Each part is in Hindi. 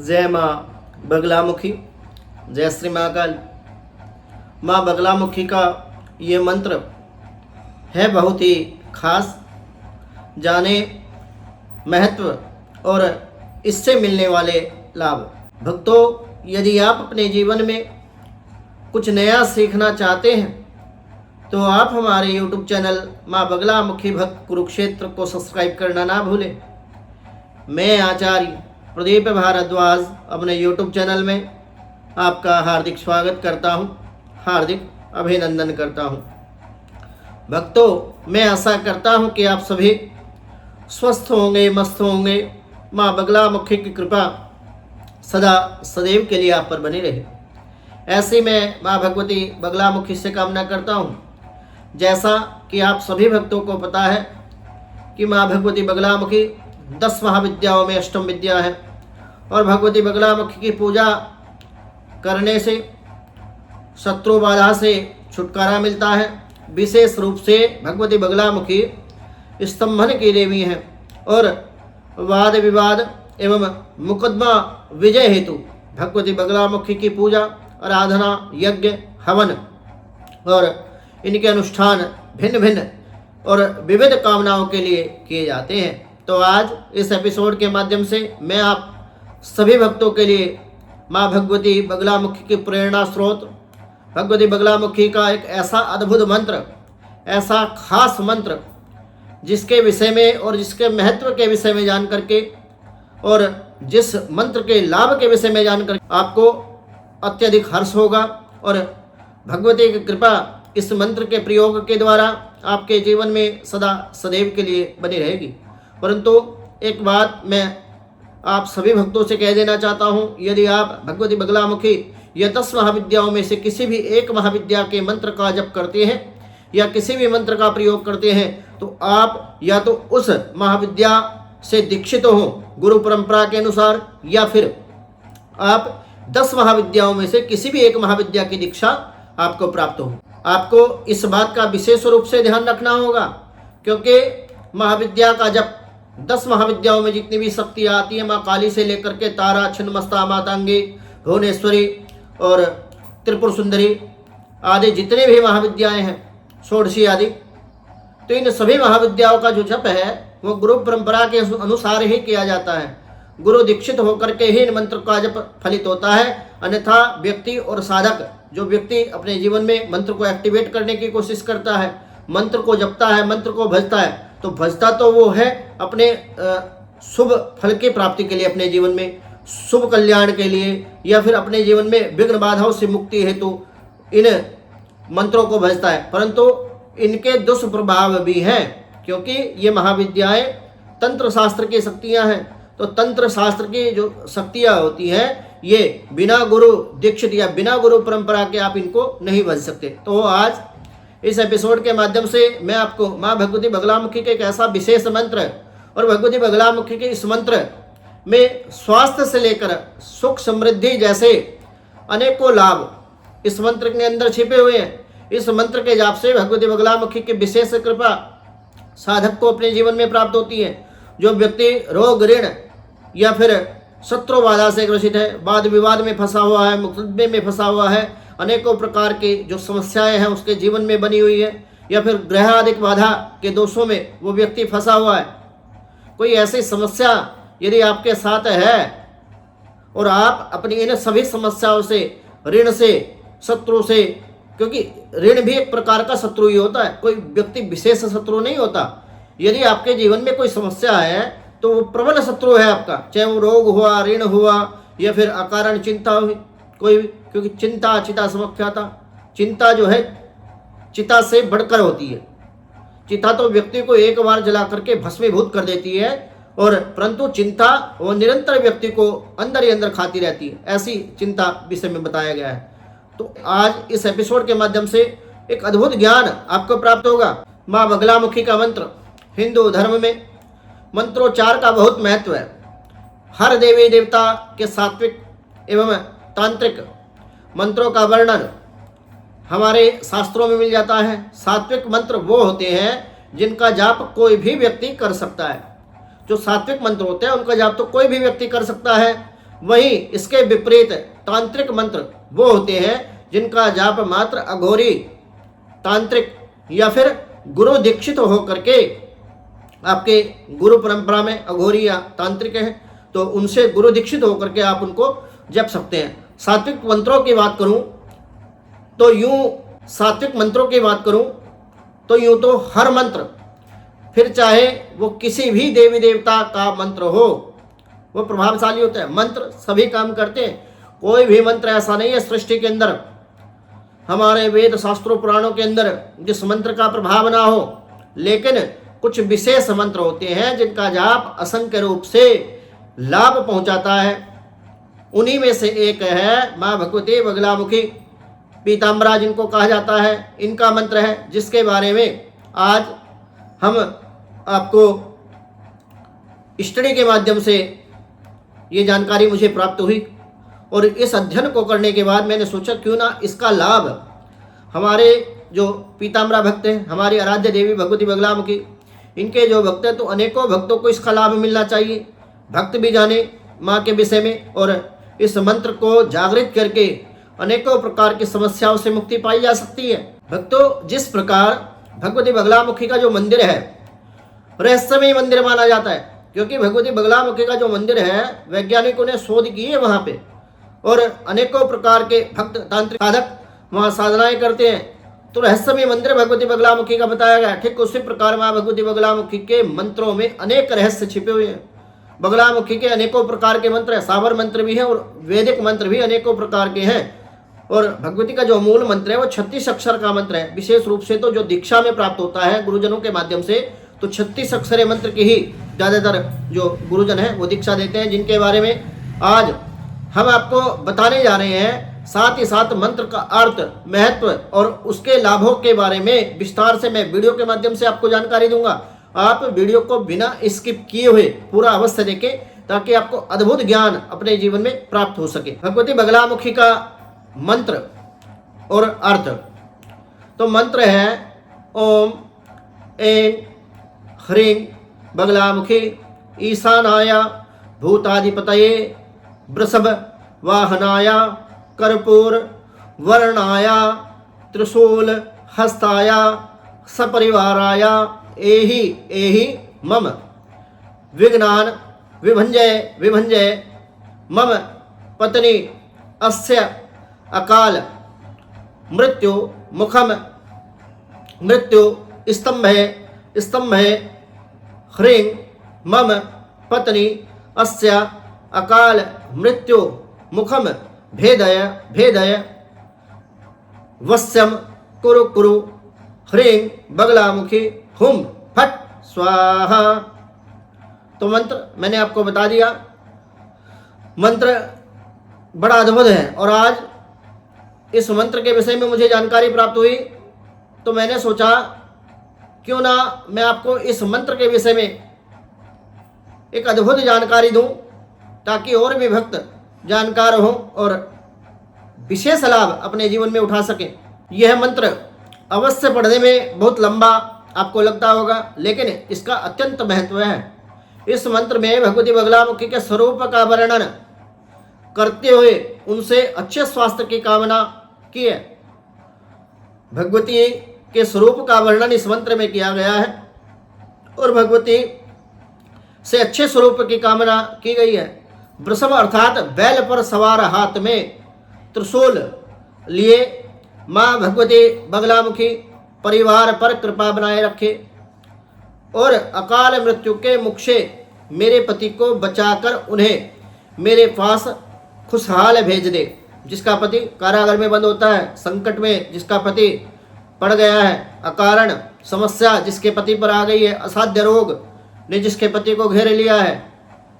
जय माँ बगलामुखी, जय श्री महाकाल। माँ बगलामुखी का ये मंत्र है बहुत ही खास, जाने महत्व और इससे मिलने वाले लाभ। भक्तों, यदि आप अपने जीवन में कुछ नया सीखना चाहते हैं तो आप हमारे YouTube चैनल माँ बगलामुखी भक्त कुरुक्षेत्र को सब्सक्राइब करना ना भूलें। मैं आचार्य प्रदीप भारद्वाज अपने YouTube चैनल में आपका हार्दिक स्वागत करता हूं, हार्दिक अभिनंदन करता हूं। भक्तों, मैं आशा करता हूं कि आप सभी स्वस्थ होंगे, मस्त होंगे। माँ बगलामुखी की कृपा सदा सदैव के लिए आप पर बनी रहे, ऐसी मैं माँ भगवती बगलामुखी से कामना करता हूँ। जैसा कि आप सभी भक्तों को पता है कि माँ भगवती बगलामुखी 10 महाविद्याओं में अष्टम विद्या है और भगवती बगलामुखी की पूजा करने से शत्रु बाधा से छुटकारा मिलता है। विशेष रूप से भगवती बगलामुखी स्तंभन की देवी हैं और वाद विवाद एवं मुकदमा विजय हेतु भगवती बगलामुखी की पूजा, आराधना, यज्ञ, हवन और इनके अनुष्ठान भिन्न भिन्न और विविध कामनाओं के लिए किए जाते हैं। तो आज इस एपिसोड के माध्यम से मैं आप सभी भक्तों के लिए माँ भगवती बगलामुखी की प्रेरणा स्रोत, भगवती बगलामुखी का एक ऐसा अद्भुत मंत्र, ऐसा खास मंत्र जिसके विषय में और जिसके महत्व के विषय में जान करके और जिस मंत्र के लाभ के विषय में जानकर आपको अत्यधिक हर्ष होगा और भगवती की कृपा इस मंत्र के प्रयोग के द्वारा आपके जीवन में सदा सदैव के लिए बनी रहेगी। परंतु एक बात मैं आप सभी भक्तों से कह देना चाहता हूँ, यदि आप भगवती बगलामुखी या 10 महाविद्याओं में से किसी भी एक महाविद्या के मंत्र का जप करते हैं या किसी भी मंत्र का प्रयोग करते हैं तो आप या तो उस महाविद्या से दीक्षित हो गुरु परंपरा के अनुसार, या फिर आप 10 महाविद्याओं में से किसी भी एक महाविद्या की दीक्षा आपको प्राप्त हो। आपको इस बात का विशेष रूप से ध्यान रखना होगा, क्योंकि महाविद्या का जप 10 महाविद्याओं में जितनी भी शक्तियाँ आती हैं, माँ काली से लेकर के तारा, छिन्नमस्ता, मातंगी, भुवनेश्वरी और त्रिपुर सुंदरी आदि जितने भी महाविद्याएं हैं, षोडशी आदि, तो इन सभी महाविद्याओं का जो जप है वो गुरु परंपरा के अनुसार ही किया जाता है। गुरु दीक्षित होकर के ही इन मंत्र का जप फलित होता है। अन्यथा व्यक्ति और साधक, जो व्यक्ति अपने जीवन में मंत्र को एक्टिवेट करने की कोशिश करता है, मंत्र को जपता है, मंत्र को भजता है, तो भजता तो वो है अपने शुभ फल की प्राप्ति के लिए, अपने जीवन में शुभ कल्याण के लिए, या फिर अपने जीवन में विघ्न बाधाओं से मुक्ति हेतु इन मंत्रों को भजता है। परंतु इनके दुष्प्रभाव भी हैं, क्योंकि ये महाविद्याएं तंत्र शास्त्र की शक्तियां हैं। तो तंत्र शास्त्र की जो शक्तियां होती हैं, ये बिना गुरु दीक्षित या बिना गुरु परंपरा के आप इनको नहीं भज सकते। तो आज इस एपिसोड के माध्यम से मैं आपको माँ भगवती बगलामुखी के एक ऐसा विशेष मंत्र और भगवती बगलामुखी के इस मंत्र में स्वास्थ्य से लेकर सुख समृद्धि जैसे अनेकों लाभ इस मंत्र के अंदर छिपे हुए हैं। इस मंत्र के जाप से भगवती बगलामुखी की विशेष कृपा साधक को अपने जीवन में प्राप्त होती है। जो व्यक्ति रोग, ऋण या फिर शत्रु बाधा से ग्रसित है, वाद विवाद में फंसा हुआ है, मुकदमे में फंसा हुआ है, अनेकों प्रकार की जो समस्याएं हैं उसके जीवन में बनी हुई है, या फिर ग्रह आदिक बाधा के दोषों में वो व्यक्ति फंसा हुआ है, कोई ऐसी समस्या यदि आपके साथ है और आप अपनी इन सभी समस्याओं से, ऋण से, शत्रु से, क्योंकि ऋण भी एक प्रकार का शत्रु ही होता है, कोई व्यक्ति विशेष शत्रु नहीं होता। यदि आपके जीवन में कोई समस्या है तो वो प्रबल शत्रु है आपका, चाहे वो रोग हुआ, ऋण हुआ या फिर अकारण चिंता हुई कोई, क्योंकि चिंता चिता समख्याता, चिंता जो है चिता से बढ़कर होती है। चिता तो व्यक्ति को एक बार जला करके भस्मीभूत कर देती है, और परंतु चिंता वो निरंतर व्यक्ति को अंदर ही अंदर खाती रहती है। ऐसी चिंता विषय में बताया गया है। तो आज इस एपिसोड के माध्यम से एक अद्भुत ज्ञान आपको प्राप्त होगा। माँ बगलामुखी का मंत्र, हिंदू धर्म में मंत्रोच्चार का बहुत महत्व है। हर देवी देवता के सात्विक एवं तांत्रिक मंत्रों का वर्णन हमारे शास्त्रों में मिल जाता है। सात्विक मंत्र वो होते हैं जिनका जाप कोई भी व्यक्ति कर सकता है। जो सात्विक मंत्र होते हैं उनका जाप तो कोई भी व्यक्ति कर सकता है। वहीं इसके विपरीत तांत्रिक मंत्र वो होते हैं जिनका जाप मात्र अघोरी तांत्रिक या फिर गुरु दीक्षित होकर के, आपके गुरु परंपरा में अघोरी या तांत्रिक है तो उनसे गुरु दीक्षित होकर के आप उनको जप सकते हैं। सात्विक मंत्रों की बात करूं तो यूं तो हर मंत्र, फिर चाहे वो किसी भी देवी देवता का मंत्र हो, वो प्रभावशाली होता है। मंत्र सभी काम करते हैं, कोई भी मंत्र ऐसा नहीं है सृष्टि के अंदर, हमारे वेद शास्त्रों पुराणों के अंदर जिस मंत्र का प्रभाव ना हो। लेकिन कुछ विशेष मंत्र होते हैं जिनका जाप असंख्य रूप से लाभ पहुंचाता है। उन्हीं में से एक है माँ भगवती बगलामुखी पीताम्बरा जिनको कहा जाता है, इनका मंत्र है, जिसके बारे में आज हम आपको स्टडी के माध्यम से ये जानकारी मुझे प्राप्त हुई। और इस अध्ययन को करने के बाद मैंने सोचा क्यों ना इसका लाभ हमारे जो पीताम्बरा भक्त हैं, हमारी आराध्य देवी भगवती बगलामुखी, इनके जो भक्त हैं तो अनेकों भक्तों को इसका लाभ मिलना चाहिए। भक्त भी जाने माँ के विषय में और इस मंत्र को जागृत करके अनेकों प्रकार की समस्याओं से मुक्ति पाई जा सकती है। भक्तों, जिस प्रकार भगवती बगलामुखी का जो मंदिर है रहस्यमय मंदिर माना जाता है, क्योंकि भगवती बगलामुखी का जो मंदिर है वैज्ञानिकों ने शोध की है वहाँ पे, और अनेकों प्रकार के भक्त तांत्रिक साधक वहाँ साधनाएं करते हैं। तो रहस्यमय मंदिर भगवती बगलामुखी का बताया गया। ठीक उसी प्रकार माँ भगवती बगलामुखी के मंत्रों में अनेक रहस्य छिपे हुए हैं। बगलामुखी के अनेकों प्रकार के मंत्र हैं, सावर मंत्र भी हैं और वैदिक मंत्र भी अनेकों प्रकार के हैं। और भगवती का जो मूल मंत्र है वो 36 अक्षर का मंत्र है। विशेष रूप से तो जो दीक्षा में प्राप्त होता है गुरुजनों के माध्यम से, तो 36 अक्षर मंत्र की ही ज़्यादातर जो गुरुजन हैं वो दीक्षा देते हैं, जिनके बारे में आज हम आपको बताने जा रहे हैं। साथ ही साथ मंत्र का अर्थ, महत्व और उसके लाभों के बारे में विस्तार से मैं वीडियो के माध्यम से आपको जानकारी दूंगा। आप वीडियो को बिना स्किप किए हुए पूरा अवश्य देखें ताकि आपको अद्भुत ज्ञान अपने जीवन में प्राप्त हो सके। भगवती बगलामुखी का मंत्र और अर्थ, तो मंत्र है ओम ऐं ह्रीं बगलामुखी ईशानाय भूताधिपतये वृषभ वाहनाय कर्पूर वर्णाय त्रिशूल हस्ताय सपरिवाराय एहि एहि मम विघ्नान् विभञ्जय मम पत्नी अस्य अकाल मृत्यु मुखम मृत्यु स्तंभे ह्रीं मम पत्नी अस्य अकाल मृत्यु मुखम भेदय वश्यम कुरु ह्रीं बगलामुखी हुम फट स्वाहा। तो मंत्र मैंने आपको बता दिया। मंत्र बड़ा अद्भुत है और आज इस मंत्र के विषय में मुझे जानकारी प्राप्त हुई तो मैंने सोचा क्यों ना मैं आपको इस मंत्र के विषय में एक अद्भुत जानकारी दूं ताकि और भी भक्त जानकार हों और विशेष लाभ अपने जीवन में उठा सकें। यह मंत्र अवश्य पढ़ने में बहुत लंबा आपको लगता होगा, लेकिन इसका अत्यंत महत्व है। इस मंत्र में भगवती बगलामुखी के स्वरूप का वर्णन करते हुए उनसे अच्छे स्वास्थ्य की कामना की है। भगवती के स्वरूप का वर्णन इस मंत्र में किया गया है और भगवती से अच्छे स्वरूप की कामना की गई है। वृषभ अर्थात बैल पर सवार हाथ में त्रिशूल लिए माँ भगवती बगलामुखी परिवार पर कृपा बनाए रखे और अकाल मृत्यु के मुख से मेरे पति को बचाकर उन्हें मेरे पास खुशहाल भेज दे। जिसका पति कारागार में बंद होता है, संकट में जिसका पति पड़ गया है, अकारण समस्या जिसके पति पर आ गई है, असाध्य रोग ने जिसके पति को घेर लिया है,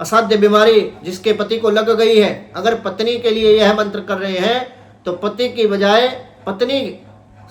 असाध्य बीमारी जिसके पति को लग गई है, अगर पत्नी के लिए यह मंत्र कर रहे हैं तो पति की बजाय पत्नी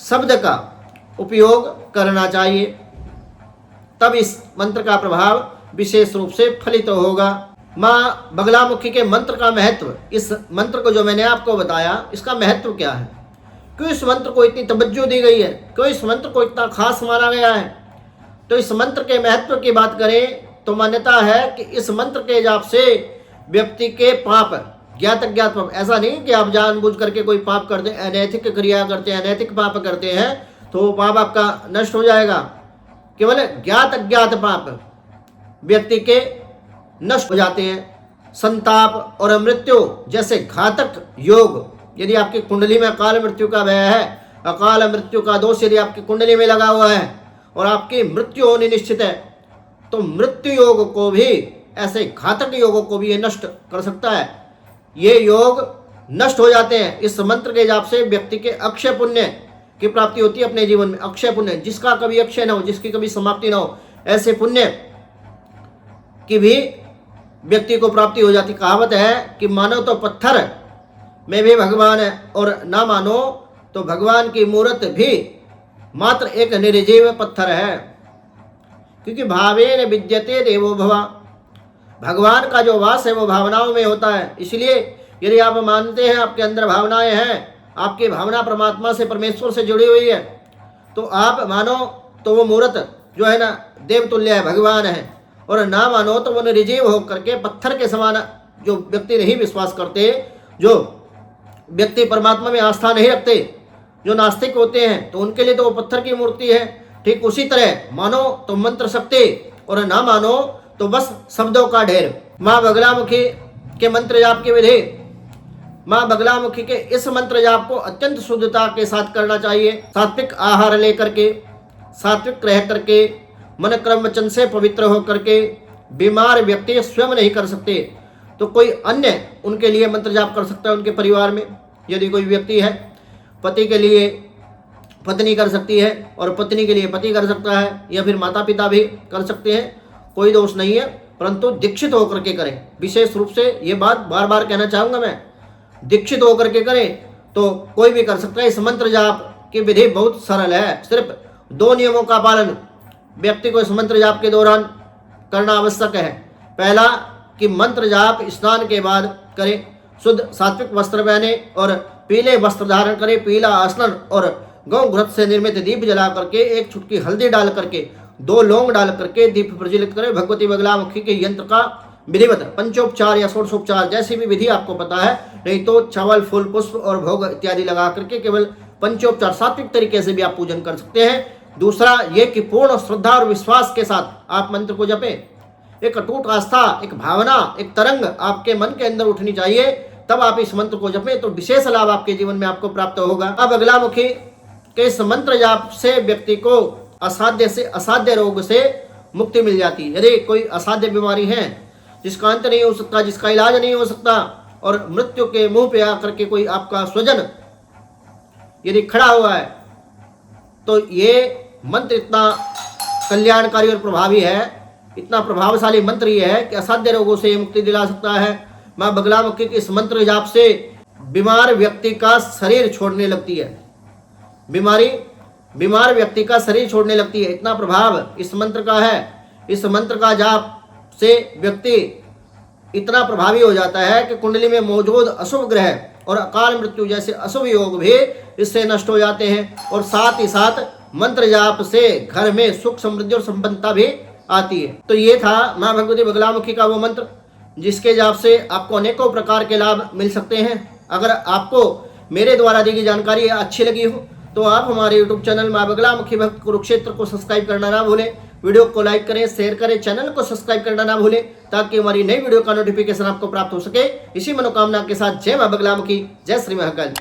शब्द का उपयोग करना चाहिए, तब इस मंत्र का प्रभाव विशेष रूप से फलित होगा। माँ बगलामुखी के मंत्र का महत्व, इस मंत्र को जो मैंने आपको बताया इसका महत्व क्या है, क्यों इस मंत्र को इतनी तवज्जो दी गई है, क्यों इस मंत्र को इतना खास माना गया है। तो इस मंत्र के महत्व की बात करें तो मान्यता है कि इस मंत्र के जाप से व्यक्ति के पाप ज्ञात अज्ञात पाप, ऐसा नहीं कि आप जानबूझ करके कोई पाप करते, अनैतिक क्रिया करते हैं, अनैतिक पाप करते हैं तो वो पाप आपका नष्ट हो जाएगा। केवल ज्ञात अज्ञात पाप व्यक्ति के नष्ट हो जाते हैं। संताप और मृत्यु जैसे घातक योग, यदि आपकी कुंडली में अकाल मृत्यु का भय है, अकाल मृत्यु का दोष यदि आपकी कुंडली में लगा हुआ है और आपकी मृत्यु होनी निश्चित है, तो मृत्यु योग को भी, ऐसे घातक योगों को भी ये नष्ट कर सकता है। ये योग नष्ट हो जाते हैं इस मंत्र के जाप से। व्यक्ति के अक्षय पुण्य की प्राप्ति होती है अपने जीवन में। अक्षय पुण्य, जिसका कभी अक्षय न हो, जिसकी कभी समाप्ति न हो, ऐसे पुण्य की भी व्यक्ति को प्राप्ति हो जाती। कहावत है कि मानो तो पत्थर में भी भगवान है, और ना मानो तो भगवान की मूर्त भी मात्र एक निर्जीव पत्थर है। क्योंकि भावेन विद्यते देवो भवा, भगवान का जो वास है वो भावनाओं में होता है। इसलिए यदि आप मानते हैं आपके अंदर भावनाएं हैं, आपकी भावना परमात्मा से, परमेश्वर से जुड़ी हुई है, तो आप मानो तो वो मूर्त जो है ना देवतुल्य है, भगवान है, और ना मानो तो वो निर्जीव होकर के पत्थर के समान। जो व्यक्ति नहीं विश्वास करते, जो व्यक्ति परमात्मा में आस्था नहीं रखते, जो नास्तिक होते हैं, तो उनके लिए तो वो पत्थर की मूर्ति है। ठीक उसी तरह मानो तो मंत्र शक्ति और ना मानो तो बस शब्दों का ढेर। माँ बगलामुखी के मंत्र जाप की विधि। माँ बगलामुखी के इस मंत्र जाप को अत्यंत शुद्धता के साथ करना चाहिए। सात्विक आहार लेकर के, सात्विक रह करके, मन क्रम वचन से पवित्र होकर के। बीमार व्यक्ति स्वयं नहीं कर सकते तो कोई अन्य उनके लिए मंत्र जाप कर सकता है। उनके परिवार में यदि कोई व्यक्ति है, पति के लिए पत्नी कर सकती है और पत्नी के लिए पति कर सकता है, या फिर माता पिता भी कर सकते हैं, कोई दोष नहीं है, परंतु दीक्षित होकर के करें। विशेष रूप से ये बात बार बार कहना चाहूँगा मैं, दीक्षित होकर के करें तो कोई भी कर सकता है। इस मंत्र जाप की विधि बहुत सरल है। सिर्फ 2 नियमों का पालन व्यक्ति को इस मंत्र जाप के दौरान करना आवश्यक है। पहला कि मंत्र जाप स्नान के बाद करें, शुद्ध सात्विक वस्त्र पहने और पीले वस्त्र धारण करें, पीला आसन और गौ घृत से निर्मित दीप जला करके 1 चुटकी हल्दी डाल करके 2 लौंग डाल करके दीप प्रज्वलित करें। भगवती बगलामुखी के यंत्र का विधिवत पंचोपचार या षोडशोपचार जैसी भी विधि आपको पता है, नहीं तो चावल, फूल, पुष्प और भोग इत्यादि लगा करके केवल पंचोपचार सात्विक तरीके से भी आप पूजन कर सकते हैं। दूसरा ये कि पूर्ण श्रद्धा और विश्वास के साथ आप मंत्र को जपें। एक अटूट आस्था, एक भावना, एक तरंग आपके मन के अंदर उठनी चाहिए, तब आप इस मंत्र को जपें तो विशेष लाभ आपके जीवन में आपको प्राप्त होगा। अब बगलामुखी के इस मंत्र जाप से व्यक्ति को असाध्य से असाध्य रोग से मुक्ति मिल जाती है। यदि कोई असाध्य बीमारी है जिसका अंत नहीं हो सकता, जिसका इलाज नहीं हो सकता, और मृत्यु के मुंह पे आकर के कोई आपका स्वजन यदि खड़ा हुआ है, तो ये मंत्र इतना कल्याणकारी और प्रभावी है, इतना प्रभावशाली मंत्र ये है कि असाध्य रोगों से मुक्ति दिला सकता है। माँ बगलामुखी के इस मंत्र जाप से बीमार व्यक्ति का शरीर छोड़ने लगती है, बीमार व्यक्ति का शरीर छोड़ने लगती है। इतना प्रभाव इस मंत्र का है। इस मंत्र का जाप से व्यक्ति इतना प्रभावी हो जाता है कि कुंडली में मौजूद अशुभ ग्रह और अकाल मृत्यु जैसे अशुभ योग भी इससे नष्ट हो जाते हैं, और साथ ही साथ मंत्र जाप से घर में सुख, समृद्धि और संपन्नता भी आती है। तो ये था माँ भगवती बगलामुखी का वो मंत्र जिसके जाप से आपको अनेकों प्रकार के लाभ मिल सकते हैं। अगर आपको मेरे द्वारा दी गई जानकारी अच्छी लगी हो तो आप हमारे YouTube चैनल माँ बगलामुखी भक्त कुरुक्षेत्र को सब्सक्राइब करना ना भूलें। वीडियो को लाइक करें, शेयर करें, चैनल को सब्सक्राइब करना ना भूलें ताकि हमारी नई वीडियो का नोटिफिकेशन आपको प्राप्त हो सके। इसी मनोकामना के साथ जय माँ बगलामुखी, जय श्री महाकाल।